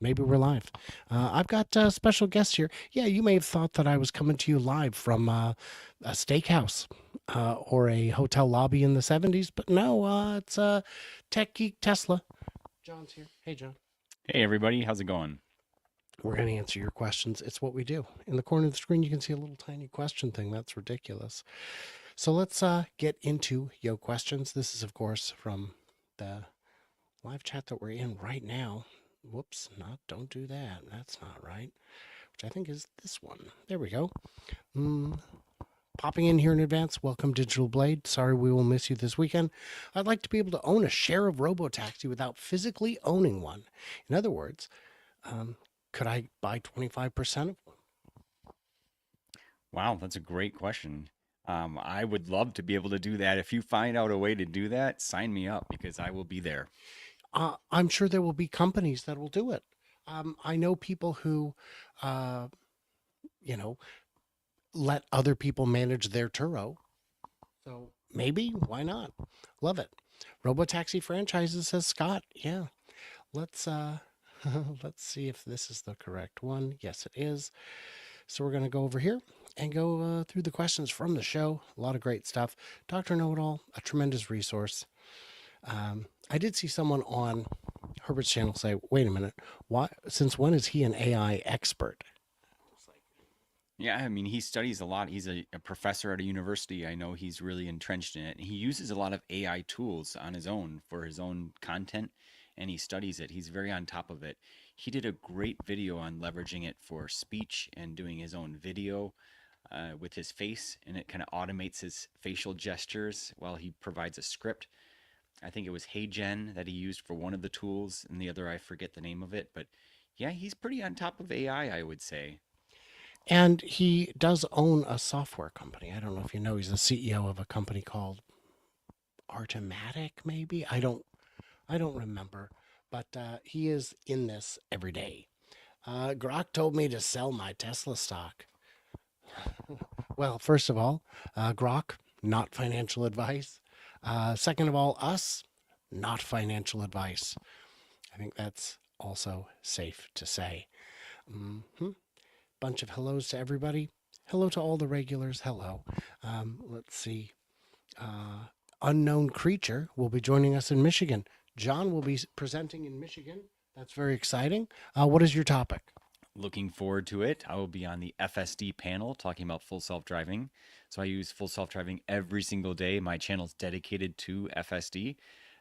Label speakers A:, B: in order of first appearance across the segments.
A: Maybe we're live. I've got special guests here. Yeah, you may have thought that I was coming to you live from a steakhouse or a hotel lobby in the 70s, but no, it's Tech Geek Tesla. John's here. Hey, John.
B: Hey everybody, how's it going?
A: We're going to answer your questions. It's what we do. In the corner of the screen, you can see a little tiny question thing. That's ridiculous. So let's get into your questions. This is, of course, from the live chat that we're in right now. Whoops, don't do that. That's not right. Which I think is this one. There we go. Mm, Popping in here in advance, welcome Digital Blade. Sorry we will miss you this weekend. I'd like to be able to own a share of Robotaxi without physically owning one. In other words, um, could I buy 25% of one?
B: Wow, that's a great question. I would love to be able to do that. If you find out a way to do that, sign me up because I will be there.
A: I'm sure there will be companies that will do it. I know people who, uh, you know, let other people manage their Turo. So maybe, why not? Love it. Robotaxi franchises, says Scott. Yeah. Let's let's see if this is the correct one. Yes, it is. So we're gonna go over here and go through the questions from the show. A lot of great stuff. Dr. Know It All, a tremendous resource. I did see someone on Herbert's channel say, "Wait a minute, why? Since when is he an AI expert?" It's like,
B: Yeah, I mean, he studies a lot. He's a professor at a university. I know he's really entrenched in it. He uses a lot of AI tools on his own for his own content, and he studies it. He's very on top of it. He did a great video on leveraging it for speech and doing his own video with his face, and it kind of automates his facial gestures while he provides a script. I think it was Hey Gen that he used for one of the tools, and the other I forget the name of it. But yeah, he's pretty on top of AI, I would say.
A: and he does own a software company. I don't know if you know, he's the CEO of a company called Artimatic, maybe. I don't remember, but he is in this every day. Grok told me to sell my Tesla stock. Well, first of all, Grok, not financial advice. Second of all, us, not financial advice. I think that's also safe to say. hmm Bunch of hellos to everybody. Hello to all the regulars. Hello. Let's see. Uh, Unknown Creature will be joining us in Michigan. John will be presenting in Michigan. That's very exciting. What is your topic?
B: Looking forward to it. I will be on the FSD panel talking about full self driving. So I use full self driving every single day. My channel is dedicated to FSD.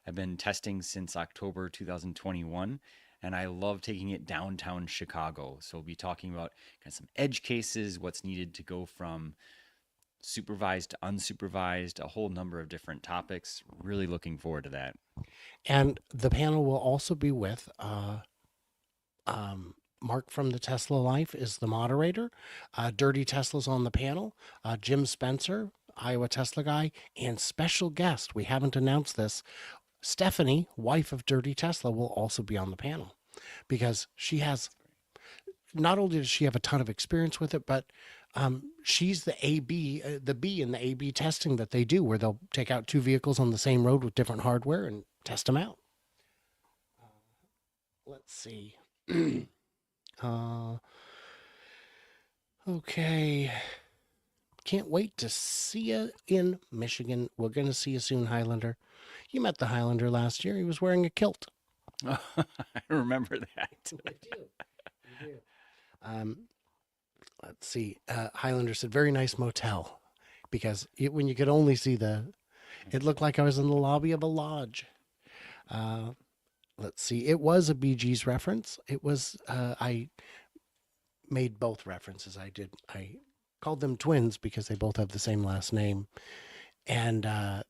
B: I've been testing since October 2021, and I love taking it downtown Chicago. So we'll be talking about kind of some edge cases, what's needed to go from supervised to unsupervised, a whole number of different topics. Really looking forward to that.
A: And the panel will also be with Mark from the Tesla Life is the moderator. Dirty Tesla's on the panel. Jim Spencer, Iowa Tesla guy, and special guest. We haven't announced this. Stephanie, wife of Dirty Tesla, will also be on the panel because she has not only does she have a ton of experience with it, but she's the AB, the B in the AB testing that they do, where they'll take out two vehicles on the same road with different hardware and test them out. Let's see. uh, okay. Can't wait to see you in Michigan. We're going to see you soon, Highlander. You met the Highlander last year. He was wearing a kilt.
B: I remember that.
A: I do. I do. Um, let's see. Highlander said, very nice motel. Because when you could only see it looked like I was in the lobby of a lodge. Uh, let's see. It was a Bee Gees reference. I made both references. I called them twins because they both have the same last name. And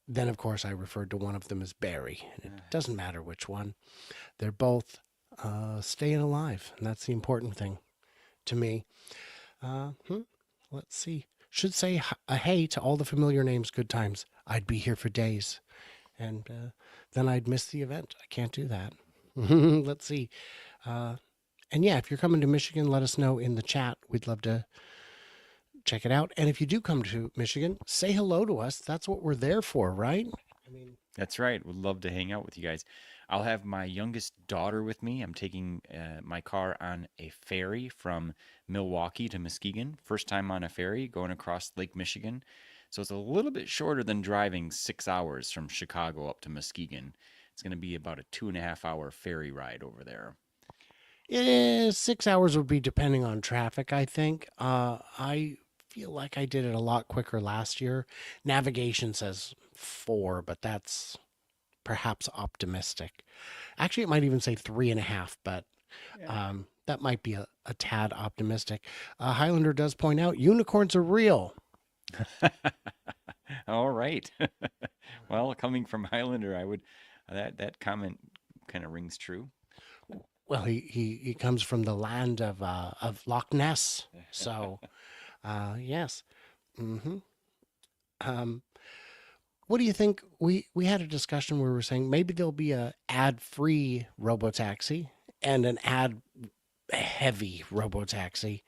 A: then, of course, I referred to one of them as Barry. And it doesn't matter which one. They're both staying alive. And that's the important thing to me. Uh, hmm, let's see. Should say a hey to all the familiar names, good times. I'd be here for days. And then I'd miss the event. I can't do that. Let's see. Uh, and yeah, if you're coming to Michigan, let us know in the chat. We'd love to check it out. And if you do come to Michigan, say hello to us. That's what we're there for, right? I mean,
B: That's right. Would love to hang out with you guys. I'll have my youngest daughter with me. I'm taking my car on a ferry from Milwaukee to Muskegon. First time on a ferry going across Lake Michigan. So it's a little bit shorter than driving 6 hours from Chicago up to Muskegon. It's going to be about a 2.5 hour ferry ride over there.
A: 6 hours would be depending on traffic, I think. I feel like I did it a lot quicker last year. Navigation says 4, but that's perhaps optimistic. Actually, it might even say 3.5, but
B: Yeah.
A: that might be a tad optimistic. Highlander does point out unicorns are real.
B: All right. Well, coming from Highlander, I would that comment kind of rings true.
A: Well, he comes from the land of Loch Ness, so yes. hmm Um, what do you think? We had a discussion where we were saying maybe there'll be a ad free robotaxi and an ad heavy robotaxi.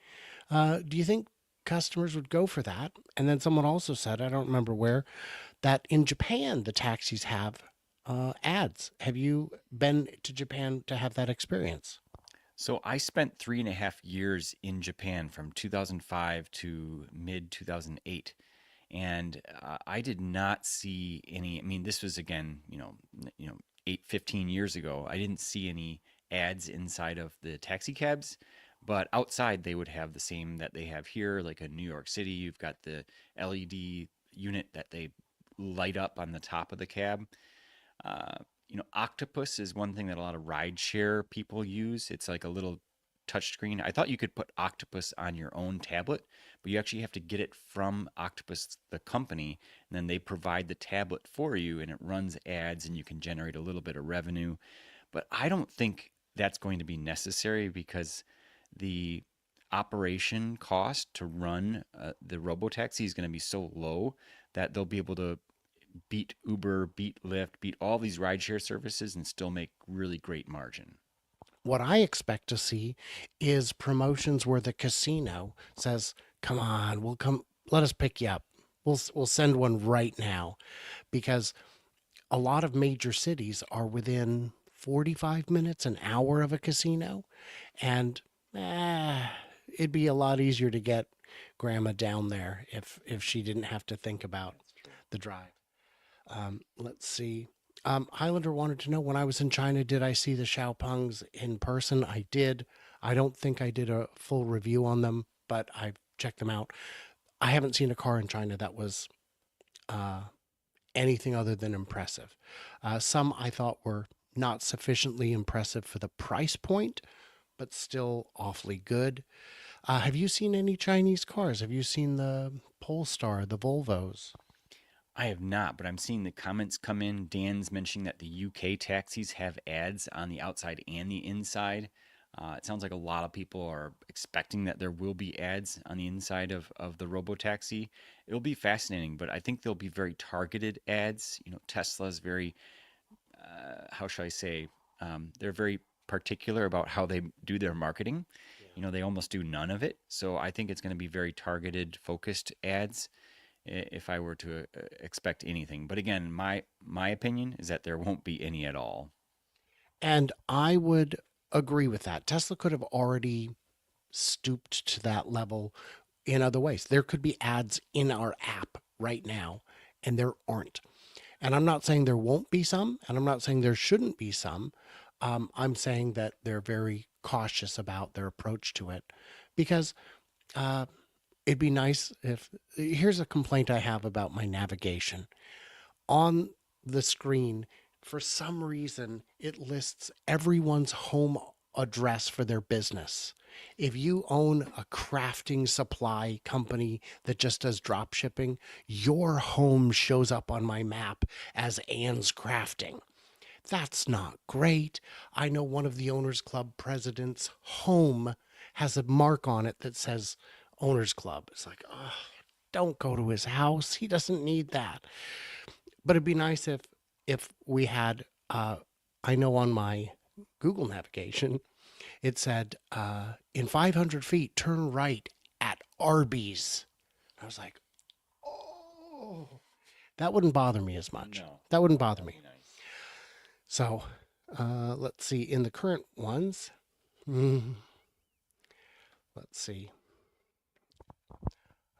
A: Do you think customers would go for that? And then someone also said, I don't remember where, that in Japan the taxis have ads. Have you been to Japan to have that experience?
B: So I spent 3.5 years in Japan from 2005 to mid 2008. And I did not see any. I mean, this was again, 15 years ago. I didn't see any ads inside of the taxi cabs, but outside they would have the same that they have here, like in New York City. You've got the LED unit that they light up on the top of the cab. Uh, Octopus is one thing that a lot of rideshare people use. It's like a little touchscreen. I thought you could put Octopus on your own tablet, but you actually have to get it from Octopus, the company, and then they provide the tablet for you, and it runs ads, and you can generate a little bit of revenue. But I don't think that's going to be necessary because the operation cost to run the robotaxi is going to be so low that they'll be able to beat Uber, beat Lyft, beat all these rideshare services and still make really great margin.
A: What I expect to see is promotions where the casino says, "Come on, we'll come. Let us pick you up. We'll send one right now," because a lot of major cities are within 45 minutes, an hour of a casino, and it'd be a lot easier to get grandma down there if she didn't have to think about
B: That's true.
A: the drive. Let's see. Highlander wanted to know when I was in China, did I see the Xiaopangs in person? I did. I don't think I did a full review on them, but I checked them out. I haven't seen a car in China that was uh, anything other than impressive. Some I thought were not sufficiently impressive for the price point, but still awfully good. Have you seen any Chinese cars? Have you seen the Polestar, the Volvos?
B: I have not, but I'm seeing the comments come in. Dan's mentioning that the UK taxis have ads on the outside and the inside. It sounds like a lot of people are expecting that there will be ads on the inside of the Robo taxi. It'll be fascinating, but I think they'll be very targeted ads. Tesla's very, how shall I say, they're very particular about how they do their marketing. They almost do none of it. So I think it's going to be very targeted, focused ads if I were to expect anything. But again, my opinion is that there won't be any at all.
A: And I would agree with that. Tesla could have already stooped to that level in other ways. There could be ads in our app right now, and there aren't. And I'm not saying there won't be some, and I'm not saying there shouldn't be some. I'm saying that they're very cautious about their approach to it because uh, it'd be nice if. Here's a complaint I have about my navigation. On the screen, for some reason, it lists everyone's home address for their business. If you own a crafting supply company that just does drop shipping, your home shows up on my map as Ann's Crafting. That's not great. I know one of the Owners Club president's home has a mark on it that says Owners Club. It's like, oh, don't go to his house. He doesn't need that. But it'd be nice if we had. I know on my Google navigation it said in 500 feet turn right at Arby's. I was like, oh, That wouldn't bother me as much.
B: No,
A: That wouldn't
B: no,
A: bother
B: that would
A: me.
B: be nice.
A: So let's see. In the current ones, mm, let's see.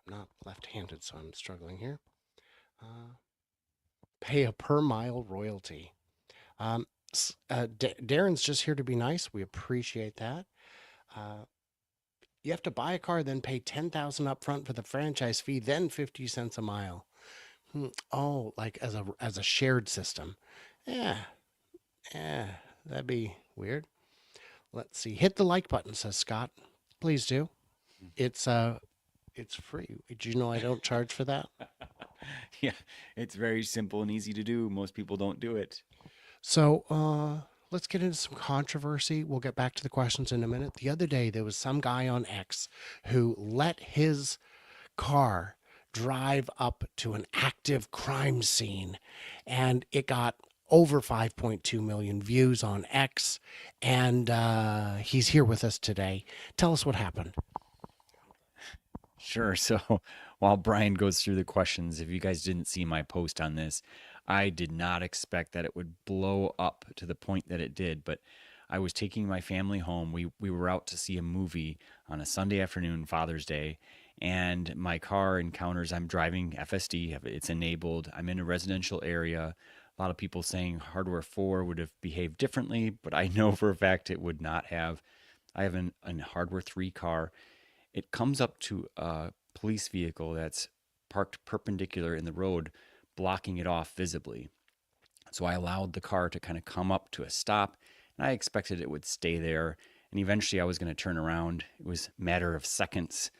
A: I'm not left-handed, so I'm struggling here. Uh, pay a per mile royalty. Um, Darren's just here to be nice. We appreciate that. Uh, you have to buy a car, then pay 10,000 up front for the franchise fee, then 50 cents a mile. Oh, like as a shared system. Yeah, yeah, that'd be weird. Let's see. Hit the like button, says Scott. Please do. It's free. Did you know I don't charge for that?
B: Yeah, it's very simple and easy to do. Most people don't do it.
A: So let's get into some controversy. We'll get back to the questions in a minute. The other day, there was some guy on X who let his car drive up to an active crime scene, and it got over 5.2 million views on X. And he's here with us today. Tell us what happened.
B: Sure. So while Brian goes through the questions, if you guys didn't see my post on this, I did not expect that it would blow up to the point that it did. But I was taking my family home. We were out to see a movie on a Sunday afternoon, Father's Day, and my car encounters. I'm driving FSD. It's enabled. I'm in a residential area. A lot of people saying hardware 4 would have behaved differently, but I know for a fact it would not have. I have an hardware 3 car. It comes up to a police vehicle that's parked perpendicular in the road, blocking it off visibly. So I allowed the car to kind of come up to a stop, and I expected it would stay there. And eventually I was going to turn around. It was a matter of seconds.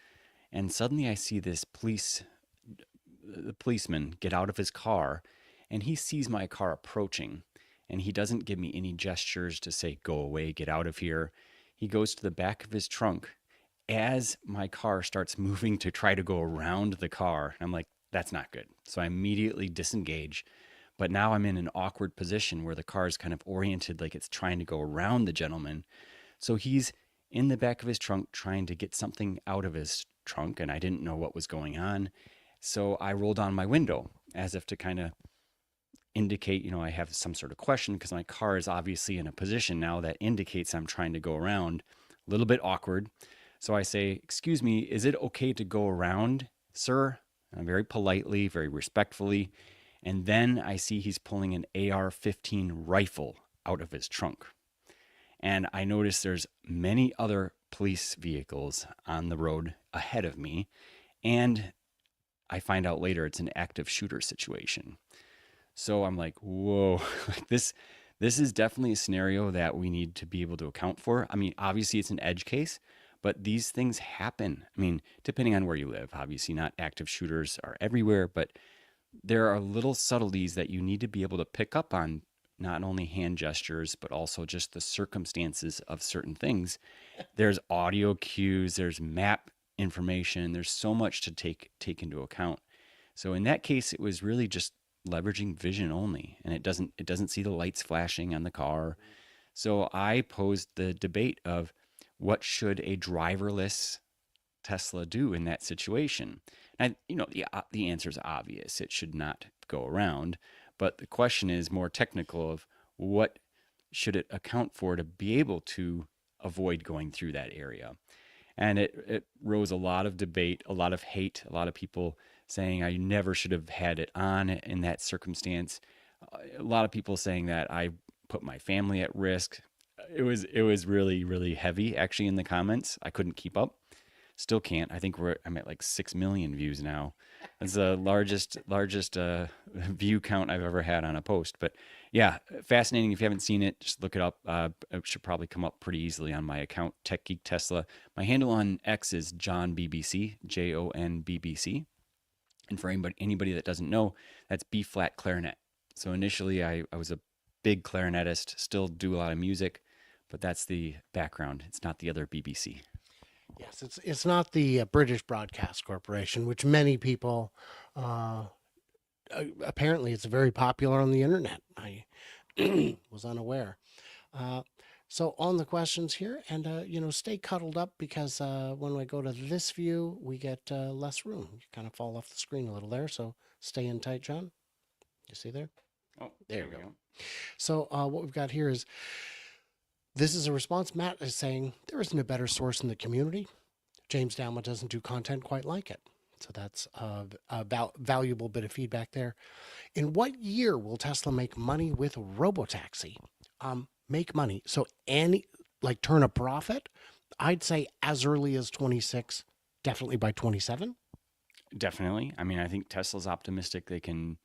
B: And suddenly I see the policeman get out of his car, and he sees my car approaching. And he doesn't give me any gestures to say, go away, get out of here. He goes to the back of his trunk as my car starts moving to try to go around the car. I'm like, that's not good. So I immediately disengage. But now I'm in an awkward position where the car is kind of oriented like it's trying to go around the gentleman. So he's in the back of his trunk trying to get something out of his trunk, and I didn't know what was going on. So I rolled down my window as if to kind of indicate, I have some sort of question because my car is obviously in a position now that indicates I'm trying to go around. A little bit awkward. So I say, excuse me, is it okay to go around, sir? Very politely, very respectfully. And then I see he's pulling an AR-15 rifle out of his trunk. And I notice there's many other police vehicles on the road ahead of me. And I find out later it's an active shooter situation. So I'm like, whoa, this is definitely a scenario that we need to be able to account for. I mean, obviously it's an edge case, but these things happen. I mean, depending on where you live, obviously not active shooters are everywhere, but there are little subtleties that you need to be able to pick up on, not only hand gestures, but also just the circumstances of certain things. There's audio cues, there's map information, there's so much to take into account. So in that case, it was really just leveraging vision only, and it doesn't see the lights flashing on the car. So I posed the debate of what should a driverless Tesla do in that situation? And the answer is obvious. It should not go around. But the question is more technical of what should it account for to be able to avoid going through that area? And it rose a lot of debate, a lot of hate, a lot of people saying I never should have had it on in that circumstance. A lot of people saying that I put my family at risk. It was really really heavy actually in the comments. I couldn't keep up. Still can't. I think I'm at like 6 million views now. That's the largest view count I've ever had on a post. But yeah, fascinating. If you haven't seen it, just look it up. It should probably come up pretty easily on my account, Tech Geek Tesla. My handle on X is John BBC, JONBBC. And for anybody that doesn't know, that's B flat clarinet. So initially, I was a big clarinetist, still do a lot of music, but that's the background. It's not the other BBC.
A: Yes, it's not the British Broadcast Corporation, which many people uh, apparently it's very popular on the internet. I was unaware. Uh, so on the questions here, and stay cuddled up because when we go to this view, we get less room. You kind of fall off the screen a little there, so stay in tight, John. You see there?
B: Oh,
A: There
B: there
A: you
B: we
A: go.
B: go.
A: So what we've got here is this is a response. Matt is saying there isn't a better source in the community. James Dalma doesn't do content quite like it. So that's a valuable bit of feedback there. In what year will Tesla make money with Robotaxi? Make money. So any like turn a profit? I'd say as early as 26, definitely by 27.
B: Definitely. I mean, I think Tesla's optimistic they can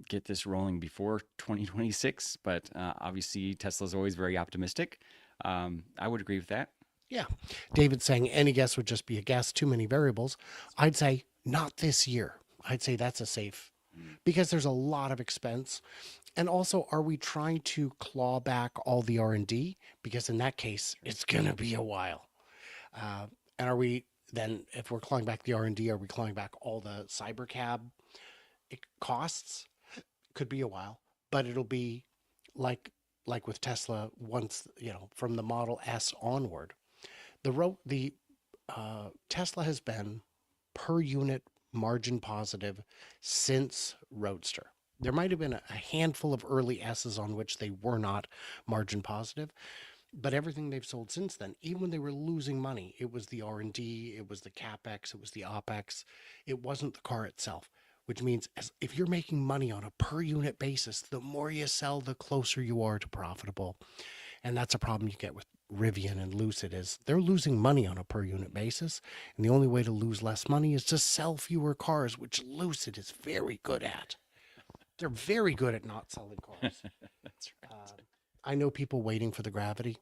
B: get this rolling before 2026, but obviously Tesla's always very optimistic. I would agree with that.
A: Yeah. David's saying any guess would just be a guess, too many variables. I'd say not this year. I'd say that's a safe
B: Mm.
A: because there's a lot of expense. And also, are we trying to claw back all the R&D? Because in that case, it's going to be a while. Uh, and are we then, if we're clawing back the R&D, are we clawing back all the cybercab costs? Could be a while, but it'll be like like with Tesla once, from the Model S onward. The Tesla has been per unit margin positive since Roadster. There might have been a handful of early S's on which they were not margin positive, but everything they've sold since then, even when they were losing money, it was the R&D, it was the capex, it was the opex, it wasn't the car itself. Which means if you're making money on a per unit basis, the more you sell, the closer you are to profitable. And that's a problem you get with Rivian and Lucid is they're losing money on a per unit basis. And the only way to lose less money is to sell fewer cars, which Lucid is very good at. They're very good at not selling cars.
B: That's right.
A: I know people waiting for the Gravity.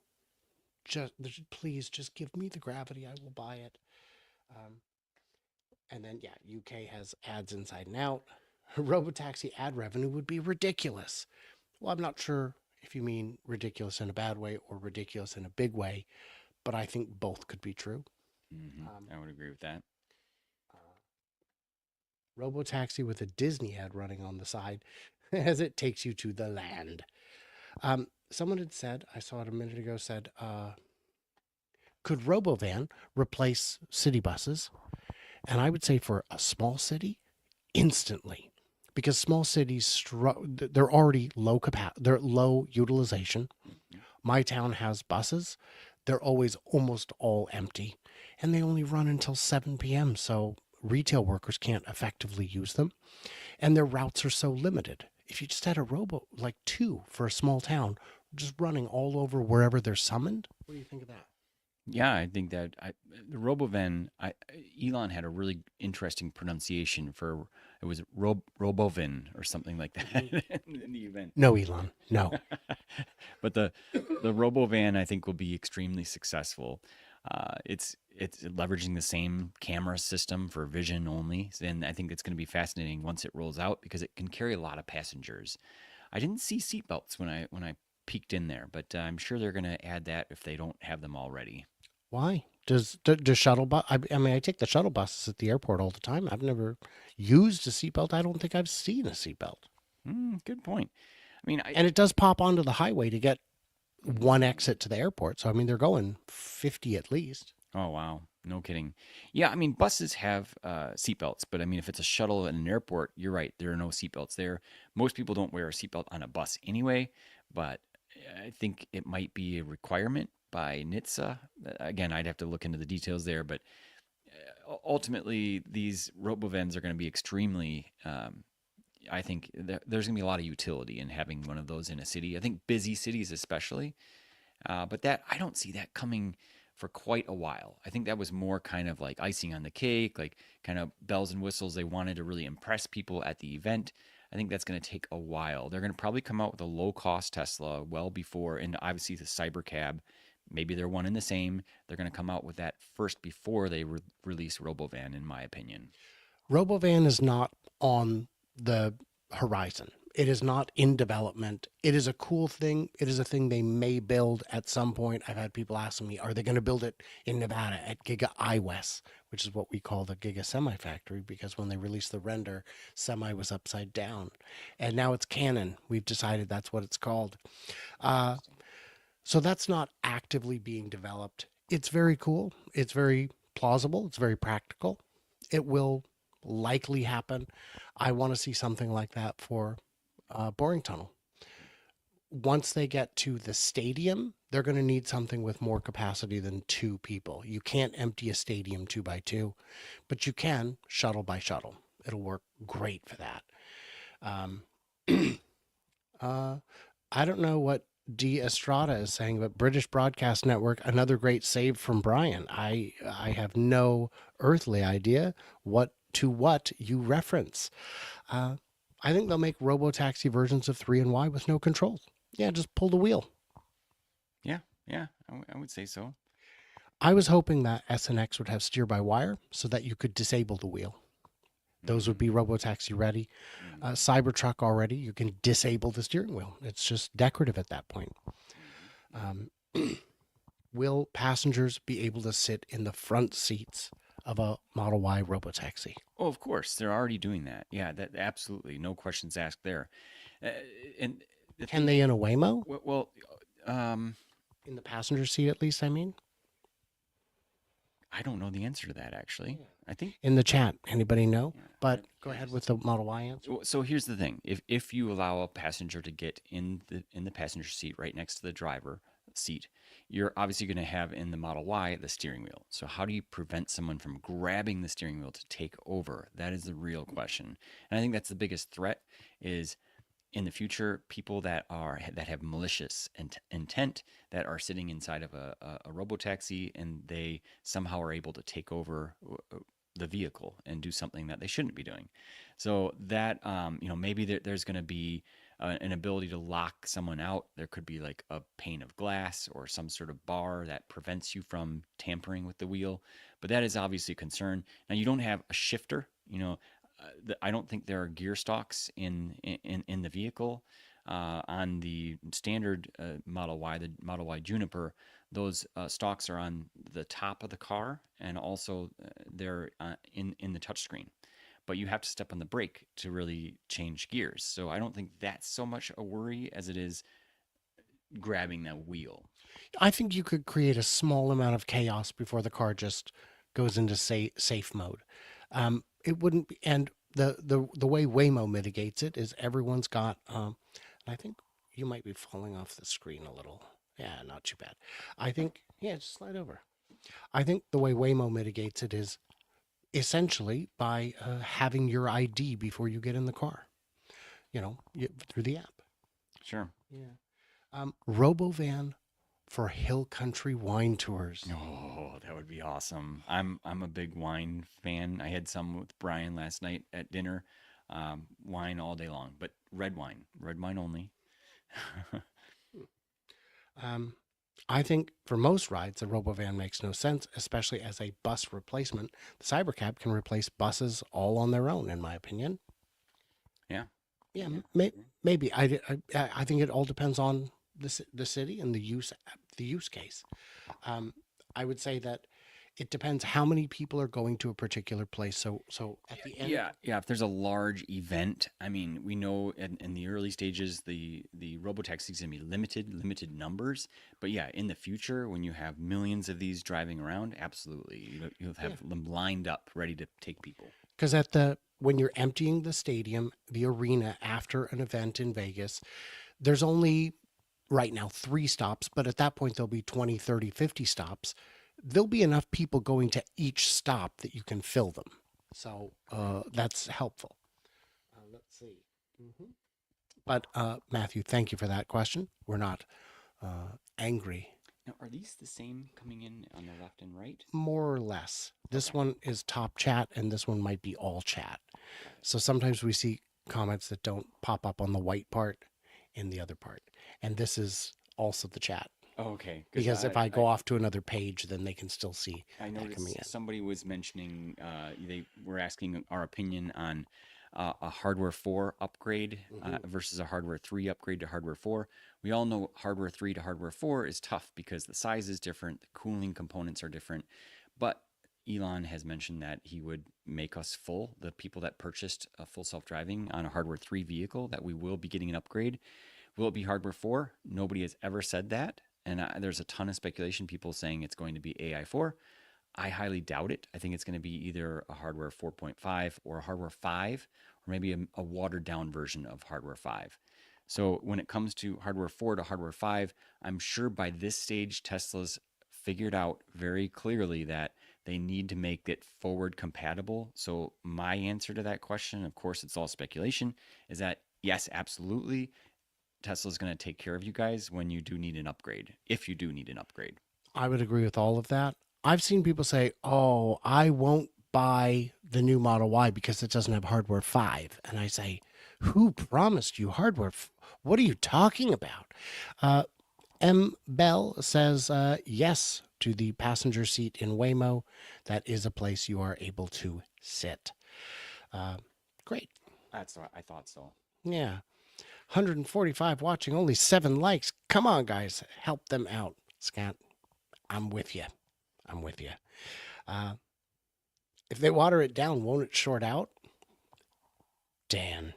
A: Please just give me the Gravity. I will buy it. Um, and then, yeah, UK has ads inside and out. Robotaxi ad revenue would be ridiculous. Well, I'm not sure if you mean ridiculous in a bad way or ridiculous in a big way, but I think both could be true.
B: I would agree with that.
A: Robotaxi with a Disney ad running on the side as it takes you to the land. Someone had said, I saw it a minute ago, said, could RoboVan replace city buses? And I would say for a small city, instantly. Because small cities, they're already they're low utilization.
B: Mhm.
A: My town has buses. They're always almost all empty, and they only run until 7 p.m. So retail workers can't effectively use them, and their routes are so limited. If you just had a robo, like two for a small town, just running all over wherever they're summoned, what do you think of that?
B: Yeah, I think that the Robovan, Elon had a really interesting pronunciation for it was Robovin or something like that in the event.
A: No, Elon, no.
B: But the Robovan, I think, will be extremely successful. It's leveraging the same camera system for vision only, and I think it's going to be fascinating once it rolls out because it can carry a lot of passengers. I didn't see seatbelts when I peeked in there, but I'm sure they're going to add that if they don't have them already.
A: Why? Does shuttle bus? I mean, I take the shuttle buses at the airport all the time. I've never used a seatbelt. I don't think I've seen a seatbelt.
B: Good point. I mean,
A: And it does pop onto the highway to get one exit to the airport. So I mean, they're going 50 at least.
B: oh wow, no kidding. Yeah, I mean, buses have seatbelts, but I mean, if it's a shuttle at an airport, you're right, there are no seatbelts there. Most people don't wear a seatbelt on a bus anyway, but I think it might be a requirement by NHTSA. Again, I'd have to look into the details there, but ultimately, these robovans are going to be extremely. I think there's going to be a lot of utility in having one of those in a city. I think busy cities, especially. But that I don't see that coming for quite a while. I think that was more kind of like icing on the cake, like kind of bells and whistles. They wanted to really impress people at the event. I think that's going to take a while. They're going to probably come out with a low cost Tesla well before, and obviously the Cybercab. Maybe they're one and the same. They're going to come out with that first before they release Robovan, in my opinion.
A: Robovan is not on the horizon. It is not in development. It is a cool thing. It is a thing they may build at some point. I've had people asking me, are they going to build it in Nevada at Giga iWest, which is what we call the Giga Semi Factory, because when they released the render, Semi was upside down. And now it's Canon. We've decided that's what it's called. Uh, so that's not actively being developed. It's very cool. It's very plausible. It's very practical. It will likely happen. I want to see something like that for boring tunnel. Once they get to the stadium, they're going to need something with more capacity than 2 people. You can't empty a stadium 2 by 2, but you can shuttle by shuttle. It'll work great for that. Um, uh, I don't know what D Estrada is saying, but British Broadcast Network, another great save from Brian. I have no earthly idea what you reference. Uh, I think they'll make robo-taxi versions of 3 and Y with no control. Yeah, just pull the wheel.
B: Yeah, yeah, I would say so.
A: I was hoping that SNX would have steer by wire so that you could disable the wheel. Those would be robo-taxi ready. Cybertruck already, you can disable the steering wheel. It's just decorative at that point. Will passengers be able to sit in the front seats of a Model Y robotaxi?
B: Oh, of course, they're already doing that. Yeah, that absolutely, no questions asked there. Uh, and the
A: Can
B: thing,
A: they in a Waymo?
B: well, um,
A: In the passenger seat, at least, I mean?
B: I don't know the answer to that actually. I think.
A: In the chat, anybody know?
B: Yeah,
A: But go ahead with the Model Y answer.
B: So here's the thing: if you allow a passenger to get in the passenger seat right next to the driver seat, you're obviously going to have in the Model Y the steering wheel. So how do you prevent someone from grabbing the steering wheel to take over? That is the real question, and I think that's the biggest threat. Is in the future, people that have malicious intent that are sitting inside of a robotaxi and they somehow are able to take over the vehicle and do something that they shouldn't be doing. So that maybe there's going to be an ability to lock someone out. There could be like a pane of glass or some sort of bar that prevents you from tampering with the wheel. But that is obviously a concern. Now you don't have a shifter. I don't think there are gear stalks in the vehicle. On the standard Model Y, the Model Y Juniper, those stalks are on the top of the car, and also they're in the touchscreen. But you have to step on the brake to really change gears. So I don't think that's so much a worry as it is grabbing that wheel.
A: I think you could create a small amount of chaos before the car just goes into safe mode. It wouldn't be, and the way Waymo mitigates it is everyone's got. I think you might be falling off the screen a little. Yeah, not too bad. I think just slide over. I think the way Waymo mitigates it is essentially by having your ID before you get in the car. Through the app.
B: Sure.
A: Yeah. Robovan for hill country wine tours.
B: Oh, that would be awesome. I'm a big wine fan. I had some with Brian last night at dinner. Wine all day long, but red wine only.
A: I think for most rides, the Robovan makes no sense, especially as a bus replacement. The Cybercab can replace buses all on their own, in my opinion.
B: Yeah.
A: Yeah, maybe. I think it all depends on the city and the use case. I would say that it depends how many people are going to a particular place. So at the end,
B: Yeah. If there's a large event, I mean, we know in the early stages, the robotaxi is gonna be limited numbers. But yeah, in the future, when you have millions of these driving around, absolutely, you'll have them lined up, ready to take people.
A: because when you're emptying the stadium, the arena after an event in Vegas, there's only right now 3 stops, but at that point there'll be 20, 30, 50 stops. There'll be enough people going to each stop that you can fill them. So that's helpful. Let's see. But Matthew, thank you for that question. We're not angry.
B: Now, are these the same coming in on the left and right?
A: More or less. This one is top chat, and this one might be all chat. So sometimes we see comments that don't pop up on the white part in the other part. And this is also the chat.
B: Oh, okay.
A: Because if I go off to another page, then they can still see
B: I
A: that coming in.
B: noticed somebody was mentioning, they were asking our opinion on a hardware 4 upgrade versus a hardware 3 upgrade to hardware 4. We all know hardware 3 to hardware 4 is tough because the size is different, the cooling components are different. But Elon has mentioned that he would make us full, the people that purchased a full self-driving on a hardware 3 vehicle, that we will be getting an upgrade. Will it be hardware 4? Nobody has ever said that. And there's a ton of speculation, people saying it's going to be AI 4. I highly doubt it. I think it's going to be either a hardware 4.5 or a hardware 5, or maybe a watered down version of hardware 5. So when it comes to hardware 4 to hardware 5, I'm sure by this stage, Tesla's figured out very clearly that they need to make it forward compatible. So my answer to that question, of course, it's all speculation, is that yes, absolutely. Tesla's going to take care of you guys when you do need an upgrade, if you do need an upgrade.
A: I would agree with all of that. I've seen people say, "Oh, I won't buy the new Model Y because it doesn't have hardware 5." And I say, "Who promised you hardware? What are you talking about?" Uh, M. Bell says, yes to the passenger seat in Waymo. That is a place you are able to sit. Uh, Great.
B: That's what I thought so.
A: Yeah. 145 watching, only 7 likes. Come on, guys. Help them out. Scat, I'm with you. I'm with you. Uh, if they water it down, won't it short out? Dan.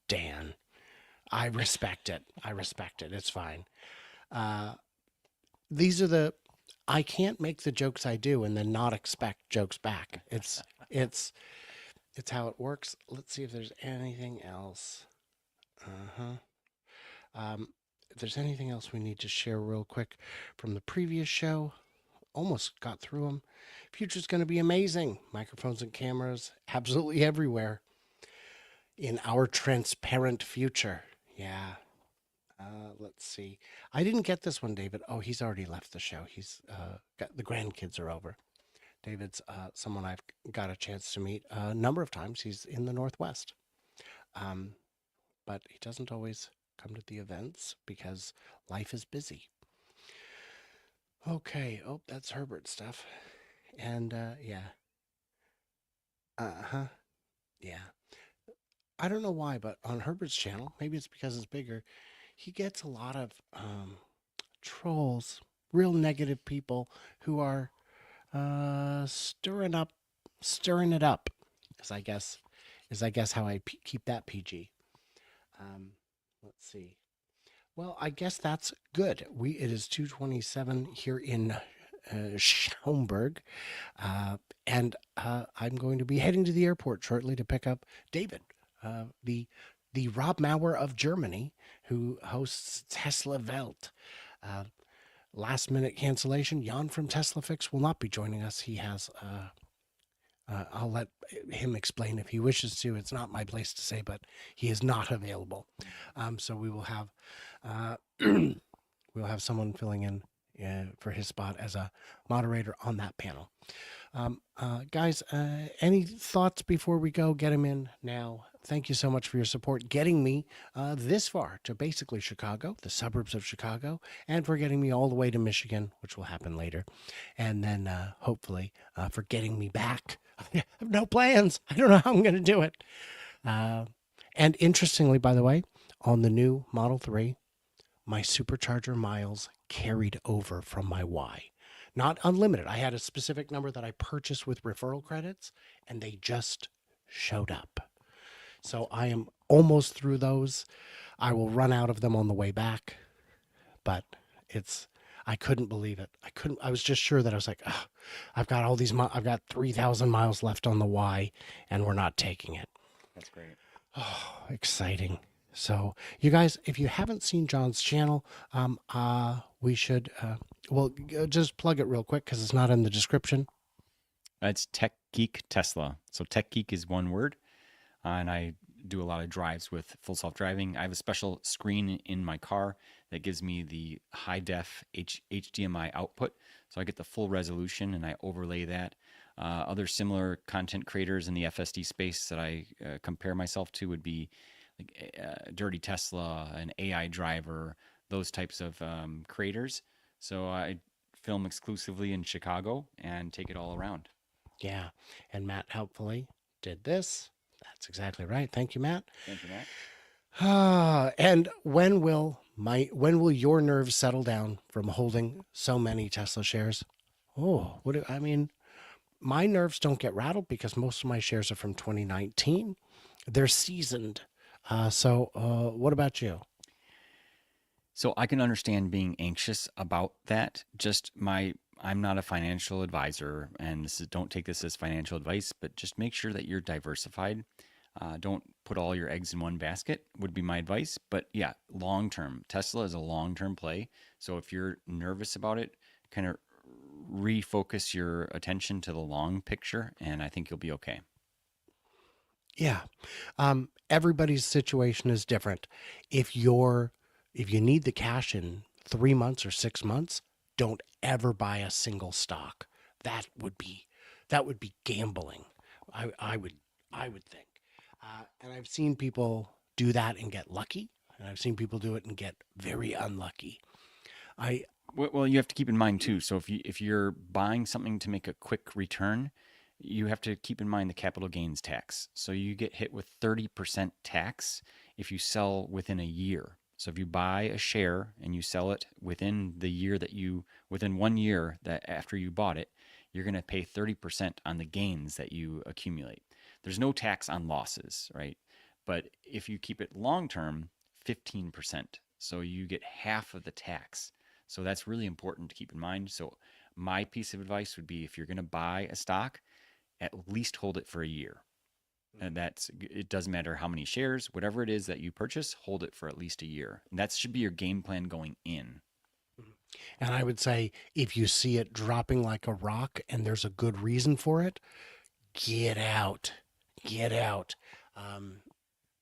A: Dan. I respect it. I respect it. It's fine. Uh, these are the I can't make the jokes I do and then not expect jokes back. It's it's how it works. Let's see if there's anything else. Uh-huh. If there's anything else we need to share real quick from the previous show, almost got through them. Future's going to be amazing. Microphones and cameras absolutely everywhere in our transparent future. Yeah. Let's see. I didn't get this one, David. Oh, he's already left the show. He's got the grandkids are over. David's someone I've got a chance to meet a number of times. He's in the Northwest, um, but he doesn't always come to the events because life is busy. Okay. Oh, that's Herbert stuff. And yeah. Uh huh. Yeah. I don't know why, but on Herbert's channel, maybe it's because it's bigger, he gets a lot of trolls, real negative people who are stirring it up. Is I guess how keep that PG. Um, let's see. Well, I guess that's good. It is 2:27 here in Schaumburg, and I'm going to be heading to the airport shortly to pick up David, the Rob Mauer of Germany, who hosts Tesla Welt. Uh, Last minute cancellation. Jan from Tesla Fix will not be joining us. He has. I'll let him explain if he wishes to. It's not my place to say, but he is not available. So we will have we'll have someone filling in for his spot as a moderator on that panel. Guys, any thoughts before we go? Get him in now. Thank you so much for your support, getting me this far to basically Chicago, the suburbs of Chicago, and for getting me all the way to Michigan, which will happen later. And then hopefully for getting me back. I have no plans. I don't know how I'm going to do it. And interestingly, by the way, on the new Model 3, my supercharger miles carried over from my Y. Not unlimited. I had a specific number that I purchased with referral credits, and they just showed up. So I am almost through those. I will run out of them on the way back, but I couldn't believe it. I was just sure that I was like, oh, I've got all these, I've got 3,000 miles left on the Y, and we're not taking it.
B: That's great.
A: Oh, exciting. So, you guys, if you haven't seen John's channel, we should, just plug it real quick because it's not in the description.
B: It's Tech Geek Tesla. So Tech Geek is one word, and I do a lot of drives with full self-driving. I have a special screen in my car that gives me the high def HDMI output, so I get the full resolution, and I overlay that. Other similar content creators in the FSD space that I compare myself to would be like Dirty Tesla, an AI driver, those types of creators. So I film exclusively in Chicago and take it all around.
A: Yeah. And Matt helpfully did this. That's exactly right. Thank you, Matt.
B: Thank you, Matt.
A: And when will your nerves settle down from holding so many Tesla shares? Oh, I mean, my nerves don't get rattled because most of my shares are from 2019. They're seasoned. What about you?
B: So I can understand being anxious about that. I'm not a financial advisor, and don't take this as financial advice, but just make sure that you're diversified. Don't put all your eggs in one basket, would be my advice. But yeah, long term. Tesla is a long term play. So if you're nervous about it, kind of refocus your attention to the long picture, and I think you'll be okay.
A: Yeah. Everybody's situation is different. If you're if you need the cash in 3 months or 6 months, don't ever buy a single stock. That would be that would be gambling. I would I would think. And I've seen people do that and get lucky, and I've seen people do it and get very unlucky. I
B: Well, you have to keep in mind too. So if you're buying something to make a quick return, you have to keep in mind the capital gains tax. So you get hit with 30% tax if you sell within a year. So if you buy a share and you sell it within the year that you within 1 year that after you bought it, you're going to pay 30% on the gains that you accumulate. There's no tax on losses, right? But if you keep it long term, 15%. So you get half of the tax. So that's really important to keep in mind. So my piece of advice would be if you're going to buy a stock, at least hold it for a year. And that's it doesn't matter how many shares, whatever it is that you purchase, hold it for at least a year. And that should be your game plan going in.
A: and I would say if you see it dropping like a rock and there's a good reason for it, get out. Get out. Um,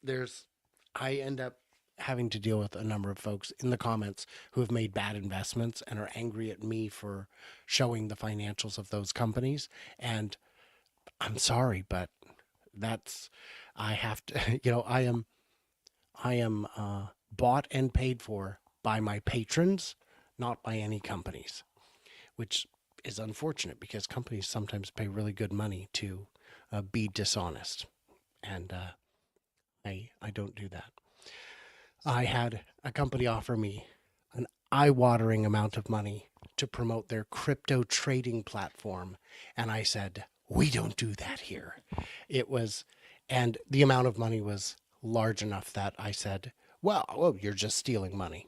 A: there's I end up having to deal with a number of folks in the comments who have made bad investments and are angry at me for showing the financials of those companies. And I'm sorry, but that's I have to I am bought and paid for by my patrons, not by any companies, which is unfortunate because companies sometimes pay really good money to be dishonest, and I don't do that. I had a company offer me an eye-watering amount of money to promote their crypto trading platform, and I said, "We don't do that here." It was, and the amount of money was large enough that I said, "Well, you're just stealing money.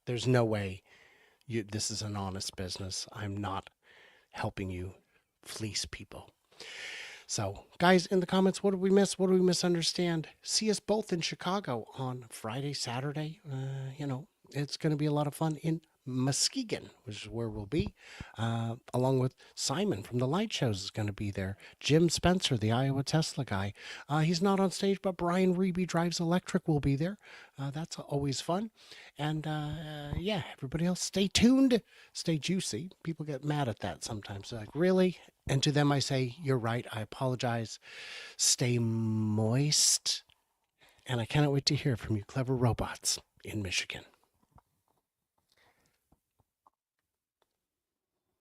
A: There's no way this is an honest business. I'm not helping you fleece people." So, guys, in the comments, what did we miss? What do we misunderstand? See us both in Chicago on Friday, Saturday. It's going to be a lot of fun in Muskegon, which is where we'll be, along with Simon from the Light Shows is going to be there. Jim Spencer, the Iowa Tesla guy. He's not on stage, but Brian Reeby Drives Electric will be there. That's always fun. And yeah, everybody else, stay tuned, stay juicy. People get mad at that sometimes. They're like, really? And to them, I say, you're right. I apologize. Stay moist. And I cannot wait to hear from you, clever robots in Michigan.